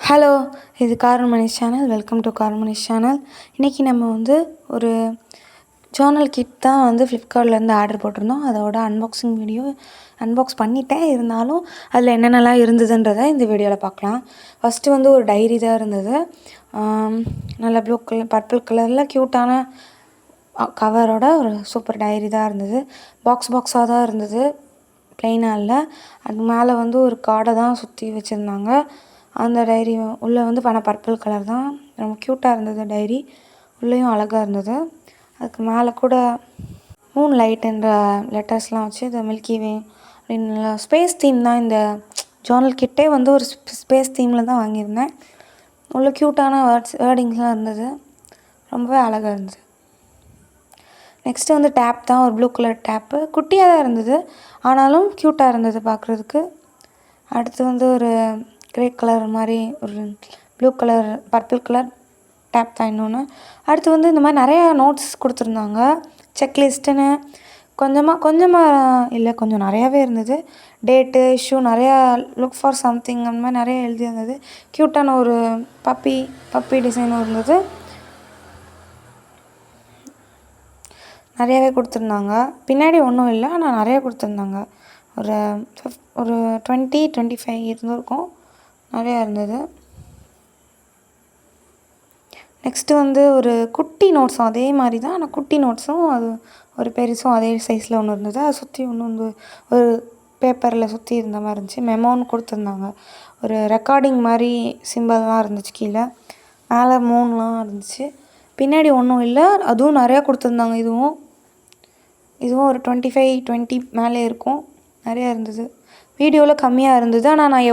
Hello, இது Karl Manish channel. Welcome to Karl Manish channel. இன்றைக்கி நம்ம ஒரு ஜர்னல் கிட் தான் ஃப்ளிப்கார்ட்லேருந்து ஆர்டர் போட்டிருந்தோம். அதோட அன்பாக்சிங் வீடியோ அன்பாக்ஸ் பண்ணிட்டேன். இருந்தாலும் அதில் என்னென்னலாம் இருந்ததுன்றதை இந்த வீடியோவில் பார்க்கலாம். ஃபஸ்ட்டு ஒரு டைரி தான் இருந்தது. நல்ல ப்ளூ கலர் பர்பிள் கலரில் க்யூட்டான கவரோட ஒரு சூப்பர் டைரி தான் இருந்தது. பாக்ஸாக தான் இருந்தது, ப்ளைனாக இல்லை. அது மேலே ஒரு கார்டை தான் சுற்றி வச்சுருந்தாங்க. அந்த டைரி உள்ளே பர்பிள் கலர் தான், ரொம்ப க்யூட்டாக இருந்தது. டைரி உள்ளேயும் அழகாக இருந்தது. அதுக்கு மேலே கூட மூன் லைட்டுன்ற லெட்டர்ஸ்லாம் வச்சு இது மில்கி வே அப்படின்னு ஸ்பேஸ் தீம் தான். இந்த ஜர்னல் கிட்டே ஒரு ஸ்பேஸ் தீமில் தான் வாங்கியிருந்தேன். உள்ள க்யூட்டான வேர்டிங்ஸ்லாம் இருந்தது, ரொம்பவே அழகாக இருந்தது. நெக்ஸ்ட்டு டேப் தான், ஒரு ப்ளூ கலர் டேப்பு. குட்டியாக தான் இருந்தது, ஆனாலும் க்யூட்டாக இருந்தது பார்க்குறதுக்கு. அடுத்து ஒரு கிரே கலர் மாதிரி ஒரு blue colour purple colour tape தான் இன்னொன்று. அடுத்து இந்த மாதிரி நிறையா நோட்ஸ் கொடுத்துருந்தாங்க. செக்லிஸ்ட்டுன்னு கொஞ்சமாக இல்லை, கொஞ்சம் நிறையாவே இருந்தது. டேட்டு, இஷ்யூ, நிறையா லுக் ஃபார் சம்திங் அந்த மாதிரி நிறையா எழுதியிருந்தது. க்யூட்டான ஒரு பப்பி டிசைனும் இருந்தது. நிறையாவே கொடுத்துருந்தாங்க. பின்னாடி ஒன்றும் இல்லை, ஆனால் நிறையா கொடுத்துருந்தாங்க. ஒரு 20-25 இருந்திருக்கும், நிறையா இருந்தது. நெக்ஸ்ட்டு ஒரு குட்டி நோட்ஸும் அதே மாதிரி தான், ஆனால் குட்டி நோட்ஸும் அது ஒரு பெருசும் அதே சைஸில் ஒன்று இருந்தது. அதை சுற்றி ஒரு பேப்பரில் சுற்றி இருந்த மாதிரி இருந்துச்சு. மெமோன்னு கொடுத்துருந்தாங்க. ஒரு ரெக்கார்டிங் மாதிரி சிம்பிள்லாம் இருந்துச்சு. கீழே மேலே மூணுலாம் இருந்துச்சு. பின்னாடி ஒன்றும் இல்லை, அதுவும் நிறையா கொடுத்துருந்தாங்க. இதுவும் ஒரு 25-20 மேலே இருக்கும், நிறையா இருந்தது. வீடியோவில் கம்மியாக இருந்தது, ஆனால் நான்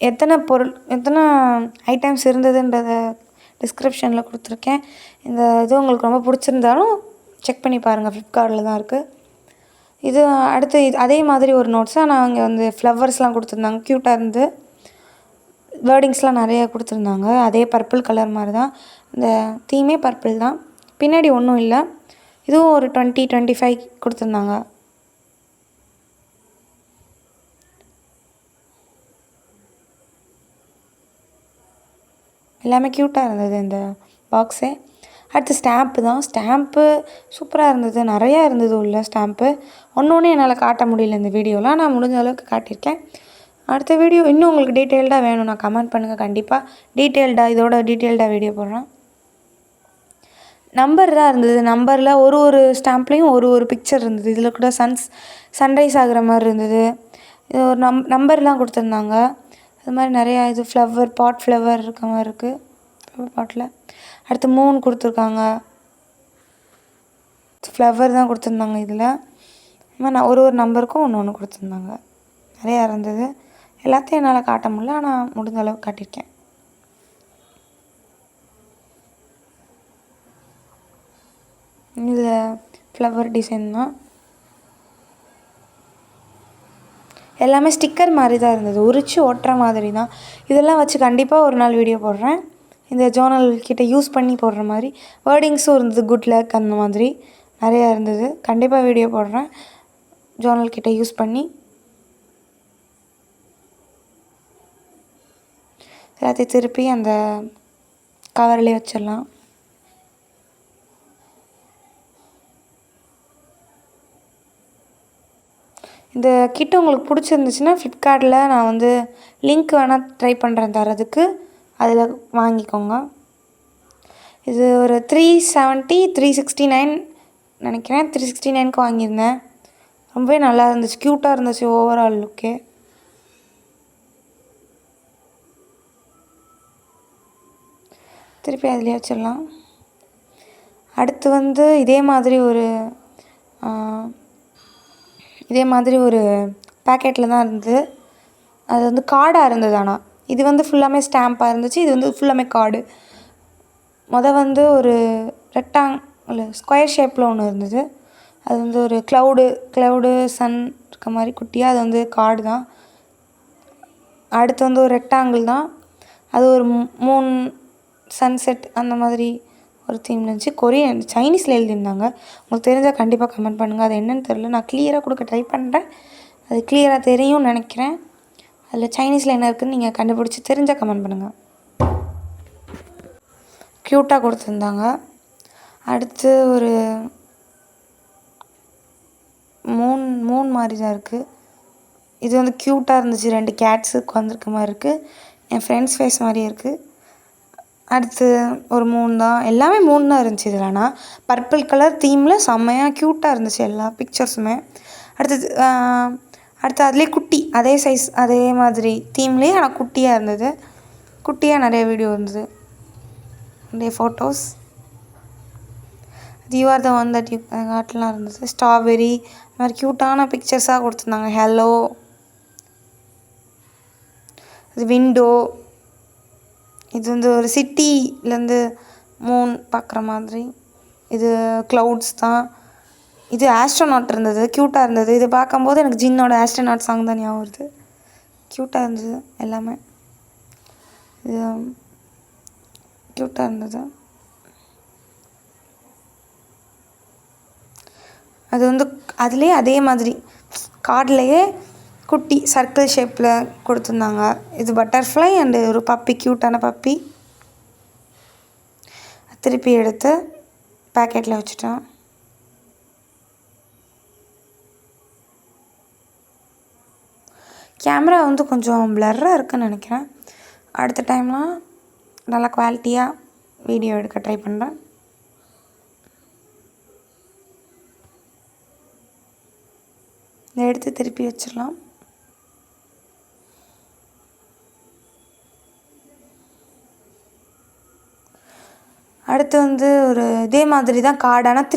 எத்தனை ஐட்டம்ஸ் இருந்ததுன்றதை டிஸ்கிரிப்ஷனில் கொடுத்துருக்கேன். இந்த இது உங்களுக்கு ரொம்ப பிடிச்சிருந்தாலும் செக் பண்ணி பாருங்கள், ஃப்ளிப்கார்ட்டில் தான் இருக்குது. இது அடுத்து அதே மாதிரி ஒரு நோட்ஸு, ஆனால் அங்கே ஃப்ளவர்ஸ்லாம் கொடுத்துருந்தாங்க, க்யூட்டாக இருந்து. வேர்டிங்ஸ்லாம் நிறையா கொடுத்துருந்தாங்க. அதே பர்பிள் கலர் மாதிரி தான், இந்த தீமே பர்பிள் தான். பின்னாடி ஒன்றும் இல்லை. இதுவும் ஒரு 20-25 கொடுத்துருந்தாங்க. எல்லாமே க்யூட்டாக இருந்தது இந்த பாக்ஸே. அடுத்து ஸ்டாம்ப்பு தான். ஸ்டாம்ப்பு சூப்பராக இருந்தது, நிறையா இருந்தது உள்ள ஸ்டாம்ப்பு. ஒன்று என்னால் காட்ட முடியல இந்த வீடியோவில், நான் முடிஞ்ச அளவுக்கு காட்டியிருக்கேன். அடுத்த வீடியோ இன்னும் உங்களுக்கு டீட்டெயில்டாக வேணும்னா கமெண்ட் பண்ணுங்கள், கண்டிப்பாக இதோட டீட்டெயில்டாக வீடியோ போடுறேன். நம்பர் தான் இருந்தது. நம்பரில் ஒரு ஸ்டாம்ப்லேயும் ஒரு பிக்சர் இருந்தது. இதில் கூட சன்ரைஸ் ஆகிற மாதிரி இருந்தது. இது ஒரு நம்பர்லாம் கொடுத்துருந்தாங்க. அது மாதிரி நிறையா பாட் ஃப்ளவர் இருக்க மாதிரி இருக்குது ஃப்ளவர் பாட்டில். அடுத்து மூன் கொடுத்துருக்காங்க, ஃப்ளவர் தான் கொடுத்துருந்தாங்க. இதில் நான் ஒரு நம்பருக்கும் ஒன்று கொடுத்துருந்தாங்க. நிறையா இருந்தது. எல்லாத்தையும் என்னால் காட்ட முடியல, ஆனால் முடிஞ்ச அளவுக்கு காட்டியிருக்கேன். இதில் ஃப்ளவர் டிசைன் தான். எல்லாமே ஸ்டிக்கர் மாதிரி தான் இருந்தது, உரிச்சு ஒட்டுற மாதிரி தான். இதெல்லாம் வச்சு கண்டிப்பாக ஒரு நாள் வீடியோ போடுறேன். இந்த ஜர்னல் கிட்ட யூஸ் பண்ணி போடுற மாதிரி வேர்டிங்ஸும் இருந்தது, குட் லக் அந்த மாதிரி நிறையா இருந்தது. கண்டிப்பாக வீடியோ போடுறேன் ஜர்னல் கிட்ட யூஸ் பண்ணி. எல்லாத்தையும் திருப்பி அந்த கவர்லேயே வச்சிடலாம். இந்த கிட்ட உங்களுக்கு பிடிச்சிருந்துச்சுன்னா ஃப்ளிப்கார்ட்டில் நான் லிங்க் வேணால் ட்ரை பண்ணுறேன் தரதுக்கு, அதில் வாங்கிக்கோங்க. இது ஒரு 369 நினைக்கிறேன். 369க்கு வாங்கியிருந்தேன். ரொம்பவே நல்லா இருந்துச்சு, க்யூட்டாக இருந்துச்சு ஓவரால் லுக்கே. திருப்பி அதிலே வச்சிடலாம். அடுத்து இதே மாதிரி ஒரு பேக்கெட்டில் தான் இருந்தது. அது கார்டாக இருந்தது. ஆனால் இது ஃபுல்லாமே ஸ்டாம்ப்பாக இருந்துச்சு. இது ஃபுல்லாமே கார்டு. ஒரு ஸ்கொயர் ஷேப்பில் ஒன்று இருந்தது. அது ஒரு க்ளவுடு சன் இருக்க மாதிரி குட்டியாக, அது கார்டு தான். அடுத்து ஒரு ரெக்டாங்கிள் தான். அது ஒரு மூன் சன்செட் அந்த மாதிரி ஒரு தீம் இருந்துச்சு. சைனீஸில் எழுதியிருந்தாங்க. உங்களுக்கு தெரிஞ்சால் கண்டிப்பாக கமெண்ட் பண்ணுங்கள். அது என்னென்னு தெரில, நான் கிளியராக கொடுக்க ட்ரை பண்ணுறேன். அது கிளியராக தெரியும்னு நினைக்கிறேன். அதில் சைனீஸில் என்ன இருக்குதுன்னு நீங்கள் கண்டுபிடிச்சி தெரிஞ்சால் கமெண்ட் பண்ணுங்கள். க்யூட்டாக கொடுத்துருந்தாங்க. அடுத்து ஒரு மூன் மாதிரி தான் இருக்குது. இது வந்து க்யூட்டாக இருந்துச்சு. 2 கேட்ஸு உட்காந்துருக்க மாதிரி இருக்குது. என் ஃப்ரெண்ட்ஸ் ஃபேஸ் மாதிரியே இருக்குது. அடுத்து ஒரு தான், எல்லாமே தான் இருந்துச்சு இதில். ஆனால் பர்பிள் கலர் தீமில் செம்மையாக க்யூட்டாக இருந்துச்சு எல்லா பிக்சர்ஸுமே. அடுத்து அதுலேயே குட்டி, அதே சைஸ் அதே மாதிரி தீம்லேயே ஆனால் குட்டியாக இருந்தது. குட்டியாக நிறைய வீடியோ இருந்தது, நிறைய photos. You are the one that you காட்டெலாம் இருந்தது. ஸ்ட்ராபெரி இந்த மாதிரி க்யூட்டான பிக்சர்ஸாக கொடுத்துருந்தாங்க. ஹலோ, இது விண்டோ, இது வந்து ஒரு சிட்டிலேருந்து மூன் பார்க்குற மாதிரி. இது க்ளவுட்ஸ் தான். இது ஆஸ்ட்ரோநாட் இருந்தது, க்யூட்டாக இருந்தது. இது பார்க்கும்போது எனக்கு ஜின்னோட ஆஸ்ட்ரோநாட் சாங் தான் ஞாபகம் வருது. க்யூட்டாக இருந்தது எல்லாமே. இது க்யூட்டாக இருந்தது. அது வந்து அதுலேயே அதே மாதிரி கார்ட்லேயே குட்டி சர்க்கிள் ஷேப்பில் கொடுத்துருந்தாங்க. இது பட்டர்ஃப்ளை அண்டு ஒரு பப்பி, க்யூட்டான பப்பி. திருப்பி எடுத்து பேக்கெட்டில் வச்சுட்டேன். கேமரா வந்து கொஞ்சம் ப்ளர்ராக இருக்குதுன்னு நினைக்கிறேன். அடுத்த டைம்லாம் நல்லா குவாலிட்டியாக வீடியோ எடுக்க ட்ரை பண்ணுறேன். இதை எடுத்து திருப்பி வச்சிடலாம். அடுத்து வந்து ஒரு இதே மாதிரி தான் கார்டு. ஆனால்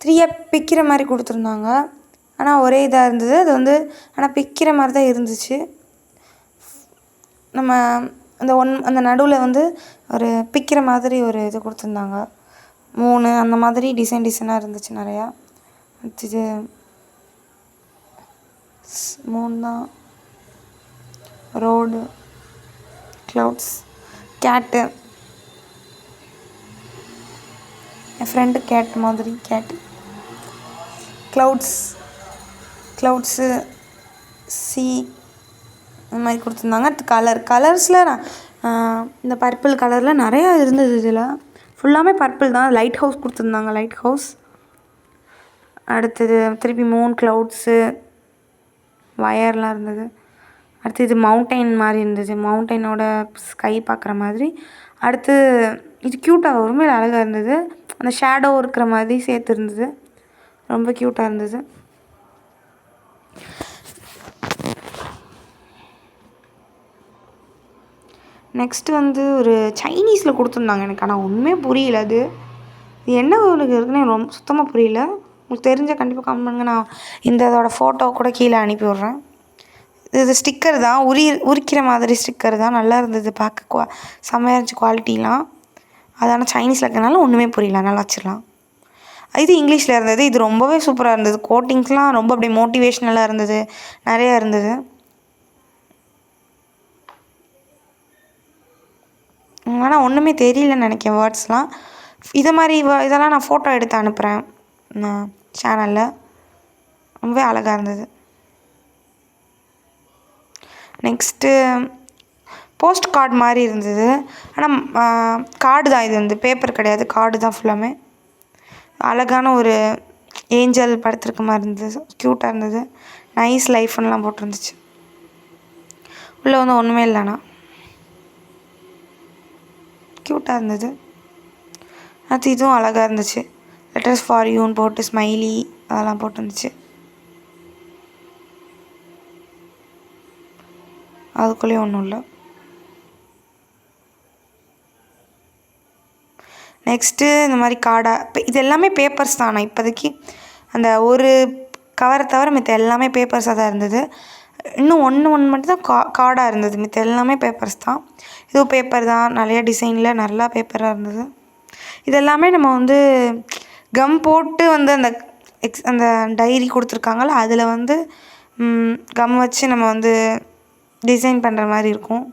த்ரீயாக பிக்கிற மாதிரி கொடுத்துருந்தாங்க. ஆனால் ஒரே இதாக இருந்தது. அது வந்து ஆனால் பிக்கிற மாதிரி தான் இருந்துச்சு. நம்ம அந்த நடுவில் வந்து ஒரு பிக்கிற மாதிரி ஒரு இது கொடுத்துருந்தாங்க. 3 அந்த மாதிரி டிசைனாக இருந்துச்சு நிறையா. அடுத்தது 3 தான். ரோடு, க்ளவுட்ஸ், கேட்டு, என் ஃப்ரெண்டு கேட் மாதிரி கேட்டு, க்ளவுட்ஸு, சி இந்த மாதிரி கொடுத்துருந்தாங்க. அடுத்து கலர்ஸில் நான் இந்த பர்பிள் கலரில் நிறையா இருந்தது. இதில் ஃபுல்லாமே பர்பிள் தான். லைட் ஹவுஸ் கொடுத்துருந்தாங்க, லைட் ஹவுஸ். அடுத்தது திருப்பி க்ளவுட்ஸு, வயர்லாம் இருந்தது. அடுத்து இது மவுண்டைன் மாதிரி இருந்தது, மவுண்டைனோட ஸ்கை பார்க்குற மாதிரி. அடுத்து இது க்யூட்டாக உண்மையில அழகாக இருந்தது. அந்த ஷேடோ இருக்கிற மாதிரி சேர்த்து இருந்தது, ரொம்ப க்யூட்டாக இருந்தது. நெக்ஸ்ட்டு வந்து ஒரு சைனீஸில் கொடுத்துருந்தாங்க எனக்கு. ஆனால் ஒன்றுமே புரியல. அது என்ன உங்களுக்கு இருக்குன்னு ரொம்ப சுத்தமாக புரியல. உங்களுக்கு தெரிஞ்ச கண்டிப்பாக கமெண்ட் பண்ணுங்கள். நான் இதோட ஃபோட்டோ கூட கீழே அனுப்பி விட்றேன். இது ஸ்டிக்கர் தான், உரிக்கிற மாதிரி ஸ்டிக்கர் தான். நல்லா இருந்தது பார்க்க, செம்மையாக இருந்துச்சு குவாலிட்டிலாம். அது ஆனால் சைனீஸில் இருக்கிறதுனால ஒன்றுமே புரியல, நல்லா வச்சிடலாம். இது இங்கிலீஷில் இருந்தது. இது ரொம்பவே சூப்பராக இருந்தது. கோட்டிங்ஸ்லாம் ரொம்ப அப்படியே மோட்டிவேஷ்னலாக இருந்தது, நிறையா இருந்தது. ஆனால் ஒன்றுமே தெரியலன்னு நினைக்கிறேன் வேர்ட்ஸ்லாம். இதை மாதிரி இதெல்லாம் நான் ஃபோட்டோ எடுத்து அனுப்புகிறேன் நான் சேனலில். ரொம்பவே அழகாக இருந்தது. நெக்ஸ்ட்டு போஸ்ட் கார்டு மாதிரி இருந்தது. ஆனால் கார்டு தான், இது வந்து பேப்பர் கிடையாது, கார்டு தான் ஃபுல்லாமே. அழகான ஒரு ஏஞ்சல் படுத்திருக்க மாதிரி இருந்தது, க்யூட்டாக இருந்தது. நைஸ் லைஃப்னுலாம் போட்டிருந்துச்சு. உள்ளே வந்து ஒன்றுமே இல்லைண்ணா, க்யூட்டாக இருந்தது. அது இதுவும் அழகாக இருந்துச்சு. லெட்டர்ஸ் ஃபார் யூன்னு போட்டு ஸ்மைலி அதெல்லாம் போட்டுருந்துச்சு. அதுக்குள்ளேயும் ஒன்றும் இல்லை. நெக்ஸ்ட்டு இந்த மாதிரி கார்டாக இது எல்லாமே பேப்பர்ஸ் தான். நான் இப்போதைக்கு அந்த ஒரு கவரை தவிர மித்த எல்லாமே பேப்பர்ஸாக தான் இருந்தது. இன்னும் ஒன்று மட்டும் தான் கார்டாக இருந்தது, மித்த எல்லாமே பேப்பர்ஸ் தான். இதுவும் பேப்பர் தான், நிறைய டிசைனில் நல்லா பேப்பராக இருந்தது. இதெல்லாமே நம்ம வந்து கம் போட்டு வந்து அந்த டைரி கொடுத்துருக்காங்கள, அதில் வந்து கம் வச்சு நம்ம வந்து டிசைன் பண்ணுற மாதிரி இருக்கும்.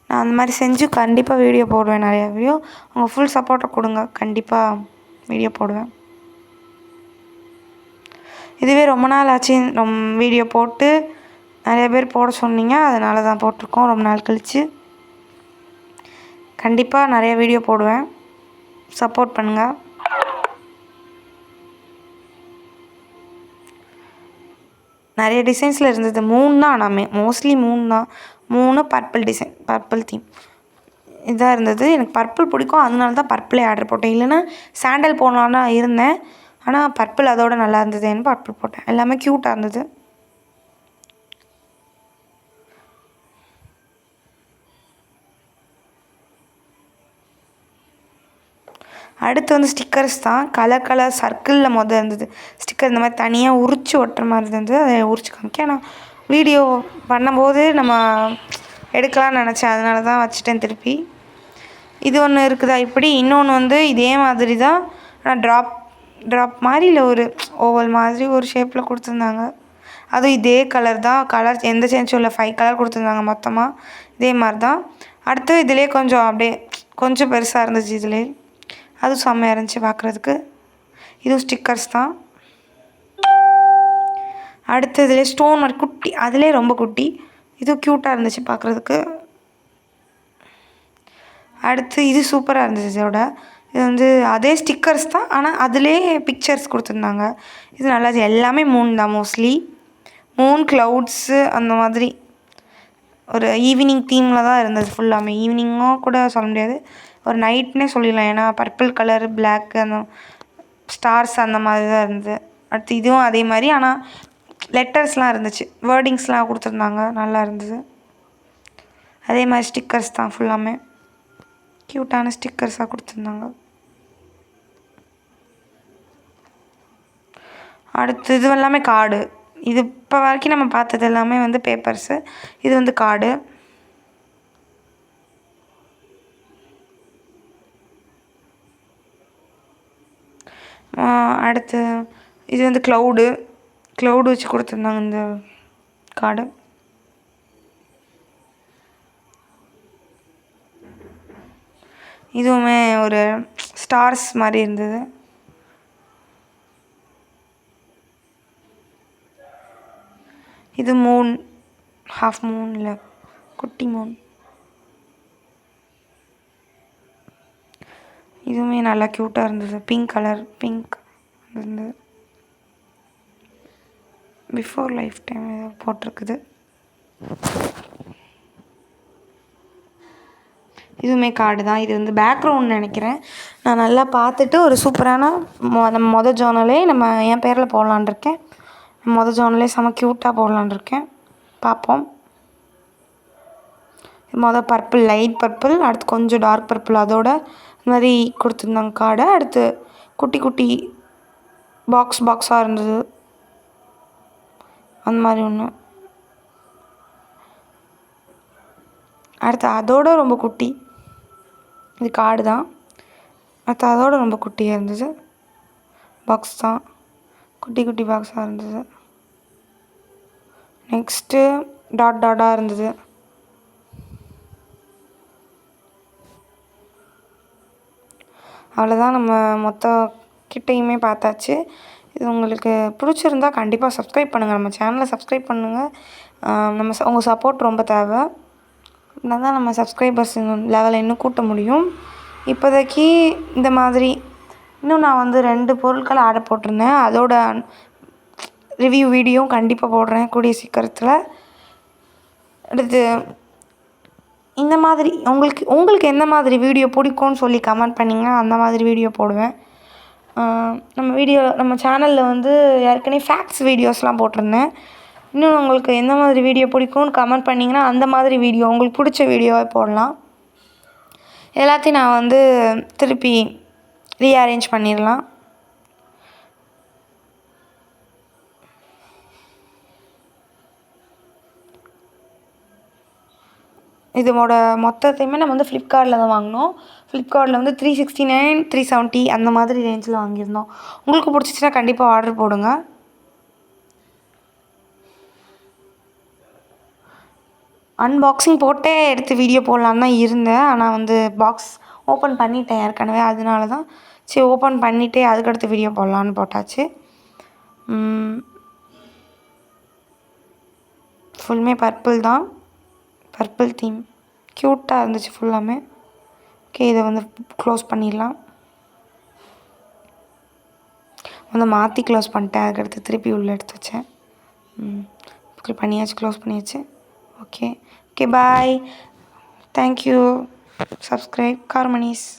நான் அந்த மாதிரி செஞ்சு கண்டிப்பாக வீடியோ போடுவேன், நிறையா வீடியோ. உங்கள் ஃபுல் சப்போர்ட்டை கொடுங்க, கண்டிப்பாக வீடியோ போடுவேன். இதுவே ரொம்ப நாள் ஆச்சு வீடியோ போட்டு. நிறைய பேர் போட சொன்னீங்க, அதனால தான் போட்டிருக்கோம் ரொம்ப நாள் கழித்து. கண்டிப்பாக நிறைய வீடியோ போடுவேன், சப்போர்ட் பண்ணுங்கள். நிறைய டிசைன்ஸில் இருந்தது, 3 தான். ஆனால் மோஸ்ட்லி 3 தான். 3 பர்பிள் டிசைன், பர்பிள் தீம் இதாக இருந்தது. எனக்கு பர்பிள் பிடிக்கும், அதனால தான் பர்பிளே ஆர்டர் போட்டேன். இல்லைன்னா சாண்டல் போடலான்னு இருந்தேன், ஆனால் பர்பிள் அதோட நல்லா இருந்ததுன்னு பர்பிள் போட்டேன். எல்லாமே க்யூட்டாக இருந்தது. அடுத்து வந்து ஸ்டிக்கர்ஸ் தான். கலர் கலர் சர்க்கிளில் இருந்தது ஸ்டிக்கர். இந்த மாதிரி தனியாக உரித்து ஒட்டுற மாதிரி இருந்தது. அதை உரித்து காமிக்க நான் வீடியோ பண்ணும்போது நம்ம எடுக்கலாம்னு நினச்சேன், அதனால தான் வச்சுட்டேன் திருப்பி. இது ஒன்று இருக்குதா இப்படி. இன்னொன்று வந்து இதே மாதிரி தான், ஆனால் ட்ராப் மாதிரி இல்லை, ஒரு ஓவல் மாதிரி ஒரு ஷேப்பில் கொடுத்துருந்தாங்க. அதுவும் இதே கலர் தான், கலர் எந்த சேஞ்சும் இல்லை. 5 கலர் கொடுத்துருந்தாங்க மொத்தமாக, இதே மாதிரி தான். அடுத்து இதிலே கொஞ்சம் அப்படியே கொஞ்சம் பெருசாக இருந்துச்சு இதிலே, அதுவும் செம்மையாக இருந்துச்சு பார்க்குறதுக்கு. இதுவும் ஸ்டிக்கர்ஸ் தான். அடுத்து இதிலே ஸ்டோன் மாதிரி குட்டி, அதிலே ரொம்ப குட்டி, இதுவும் க்யூட்டாக இருந்துச்சு பார்க்குறதுக்கு. அடுத்து இது சூப்பராக இருந்துச்சு. இதோட இது வந்து அதே ஸ்டிக்கர்ஸ் தான், ஆனால் அதிலே பிக்சர்ஸ் கொடுத்துருந்தாங்க. இது நல்லா எல்லாமே மூன் தான், மோஸ்ட்லி மூன், க்ளவுட்ஸு அந்த மாதிரி ஒரு ஈவினிங் தீமில் தான் இருந்தது ஃபுல்லாமே. ஈவினிங்கும் கூட சொல்ல முடியாது, ஒரு நைட்னே சொல்லிடலாம். ஏன்னா பர்பிள் கலர், பிளாக், அந்த ஸ்டார்ஸ் அந்த மாதிரி தான் இருந்தது. அடுத்து இதுவும் அதே மாதிரி, ஆனால் லெட்டர்ஸ்லாம் இருந்துச்சு, வேர்டிங்ஸ்லாம் கொடுத்துருந்தாங்க, நல்லா இருந்தது. அதே மாதிரி ஸ்டிக்கர்ஸ் தான் ஃபுல்லாமே, க்யூட்டான ஸ்டிக்கர்ஸாக கொடுத்துருந்தாங்க. அடுத்து இது எல்லாமே கார்டு. இது இப்போ வரைக்கும் நம்ம பார்த்தது எல்லாமே வந்து பேப்பர்ஸு, இது வந்து கார்டு. அடுத்து இது வந்து க்ளவுடு வச்சு கொடுத்துருந்தாங்க இந்த கார்டு. இதுவுமே ஒரு ஸ்டார்ஸ் மாதிரி இருந்தது. இது மூன், ஹாஃப் மூன் இல்லை குட்டி மூன். இதுவுமே நல்லா க்யூட்டாக இருந்தது, பிங்க் கலர், பிங்க் இருந்தது. பிஃபோர் லைஃப் டைம் ஏதோ போட்டிருக்குது. இதுவுமே கார்டு தான். இது வந்து பேக்ரவுண்ட் நினைக்கிறேன். நான் நல்லா பார்த்துட்டு ஒரு சூப்பரான நம்ம ஜோர்னலே நம்ம என் பேரில் போடலான் இருக்கேன். ஜோர்னலே செம்ம க்யூட்டாக போடலான் இருக்கேன், பார்ப்போம். பர்பிள், லைட் பர்பிள், அடுத்து கொஞ்சம் டார்க் பர்பிள், அதோட இந்த மாதிரி கொடுத்துருந்தாங்க கார்டை. அடுத்து குட்டி குட்டி பாக்ஸாக இருந்தது, அந்த மாதிரி ஒன்று. அடுத்து அதோட ரொம்ப குட்டி, இது கார்டு தான். அடுத்து அதோட ரொம்ப குட்டியாக இருந்தது, பாக்ஸ் தான், குட்டி குட்டி பாக்ஸாக இருந்தது. நெக்ஸ்ட்டு டாட்டாக இருந்தது. அவ்வளோதான், நம்ம மொத்த கிட்டையுமே பார்த்தாச்சு. இது உங்களுக்கு பிடிச்சிருந்தா கண்டிப்பாக சப்ஸ்கிரைப் பண்ணுங்கள், நம்ம சேனலை சப்ஸ்கிரைப் பண்ணுங்கள். உங்கள் சப்போர்ட் ரொம்ப தேவை, அப்படின்னா தான் நம்ம சப்ஸ்கிரைபர்ஸ் லெவலை இன்னும் கூட்ட முடியும். இப்போதைக்கு இந்த மாதிரி இன்னும் நான் வந்து 2 பொருட்கள் ஆர்டர் போட்டிருந்தேன், அதோட ரிவ்யூ வீடியோவும் கண்டிப்பாக போடுறேன் கூடிய சீக்கிரத்தில். அடுத்து இந்த மாதிரி உங்களுக்கு எந்த மாதிரி வீடியோ பிடிக்கும்னு சொல்லி கமெண்ட் பண்ணிங்கன்னா அந்த மாதிரி வீடியோ போடுவேன். நம்ம சேனலில் வந்து ஏற்கனவே ஃபேக்ட்ஸ் வீடியோஸ்லாம் போட்டிருந்தேன். இன்னும் உங்களுக்கு எந்த மாதிரி வீடியோ பிடிக்கும்னு கமெண்ட் பண்ணிங்கன்னா அந்த மாதிரி வீடியோ, உங்களுக்கு பிடிச்ச வீடியோவை போடலாம். எல்லாத்தையும் நான் வந்து திருப்பி ரீஅரேஞ்ச் பண்ணிடலாம். இதோட மொத்தத்தையுமே நம்ம வந்து ஃப்ளிப்கார்ட்டில் தான் வாங்கினோம். ஃப்ளிப்கார்ட்டில் வந்து 369, 370 அந்த மாதிரி ரேஞ்சில் வாங்கியிருந்தோம். உங்களுக்கு பிடிச்சிச்சின்னா கண்டிப்பாக ஆர்டர் போடுங்க. அன்பாக்சிங் போட்டே எடுத்து வீடியோ போடலான்னு தான் இருந்தேன், ஆனால் வந்து பாக்ஸ் ஓப்பன் பண்ணிட்டேன் ஏற்கனவே, அதனால தான் சரி ஓப்பன் பண்ணிவிட்டு அதுக்கடுத்து வீடியோ போடலான்னு போட்டாச்சு. ஃபுல்லுமே பர்பிள் தான், பர்பிள் தீம். க்யூட்டாக இருந்துச்சு ஃபுல்லாமே. ஓகே, இதை வந்து க்ளோஸ் பண்ணிடலாம். வந்து மாற்றி க்ளோஸ் பண்ணிட்டேன், அதுக்கடுத்து திருப்பி உள்ளே எடுத்து வச்சேன். பண்ணியாச்சு, க்ளோஸ் பண்ணியாச்சு. ஓகே ஓகே, பாய். தேங்க்யூ. சப்ஸ்கிரைப் கார்மணிஸ்.